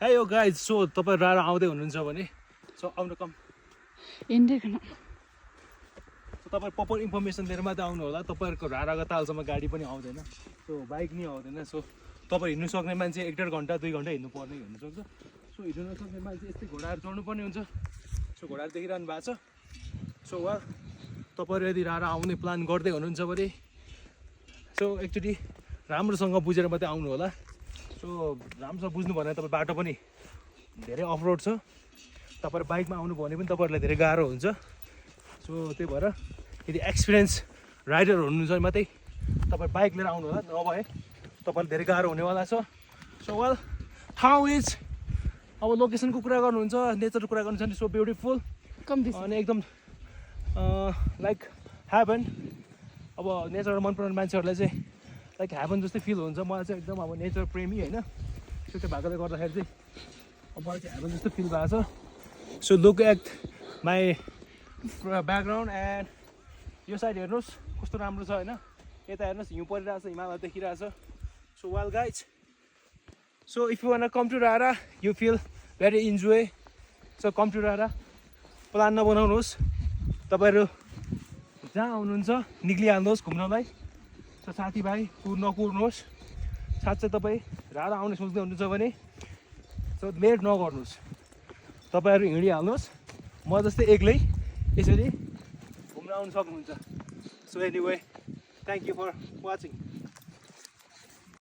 हे यो guys so तपाईँ रारा आउँदै हुनुहुन्छ भने सो आउनु कम सो तपाईँ प्रपर इन्फर्मेसन दिएर मात्रै आउनु होला। तपाईँहरूको राराको तालसम्म गाडी पनि आउँदैन, सो बाइक नि आउँदैन। सो तपाईँ हिँड्नु सक्ने मान्छे 1.5 घन्टा 2 घन्टा हिँड्नु पर्ने हुनसक्छ। सो हिँड्नु नसक्ने मान्छे यस्तै घोडाहरू चढ्नु पर्ने हुन्छ। सो घोडाहरू देखिरहनु भएको छ। सो वा तपाईँहरू यदि रारा आउने प्लान गर्दै हुनुहुन्छ भने सो एकचोटि राम्रोसँग बुझेर मात्रै आउनु होला। सो राम्रोसँग बुझ्नु भने तपाईँ बाटो पनि धेरै अफ रोड छ। तपाईँहरू बाइकमा आउनु भने पनि तपाईँहरूलाई धेरै गाह्रो हुन्छ। सो त्यही भएर यदि एक्सपिरियन्स राइडर हुनुहुन्छ भने मात्रै तपाईँ बाइक लिएर आउनु होला, नभए तपाईँलाई धेरै गाह्रो हुनेवाला छ। सो वेल ठाउँ इज अब लोकेसनको कुरा गर्नुहुन्छ, नेचरको कुरा गर्नुहुन्छ भने सो ब्युटिफुल अनि एकदम लाइक हेभन। अब नेचर मन पराउने मान्छेहरूलाई चाहिँ लाइक हेभन जस्तै फिल हुन्छ। मलाई चाहिँ एकदम अब नेचर प्रेमी होइन, सो त्यो भएकोले गर्दाखेरि चाहिँ अब मलाई चाहिँ हेभन जस्तो फिल भएको छ। So look at my background and यो साइड हेर्नुहोस् कस्तो राम्रो छ होइन। यता हेर्नुहोस् हिउँ परिरहेछ, हिमालय देखिरहेछ। So well guys so if you want come to Rara you feel very enjoy. So come to Rara, plan नबनाउनुहोस्, तपाईँहरू जहाँ आउनुहुन्छ निक्लिहाल्नुहोस् घुम्नलाई। सो साथीभाइ नकुर्नुहोस्। साथै तपाईँ रारा आउने सोच्दै हुनुहुन्छ भने सो लेट नगर्नुहोस्, तपाईँहरू हिँडिहाल्नुहोस्। म जस्तै एक्लै यसरी घुम्न आउनु सक्नुहुन्छ। So anyway thank you for watching.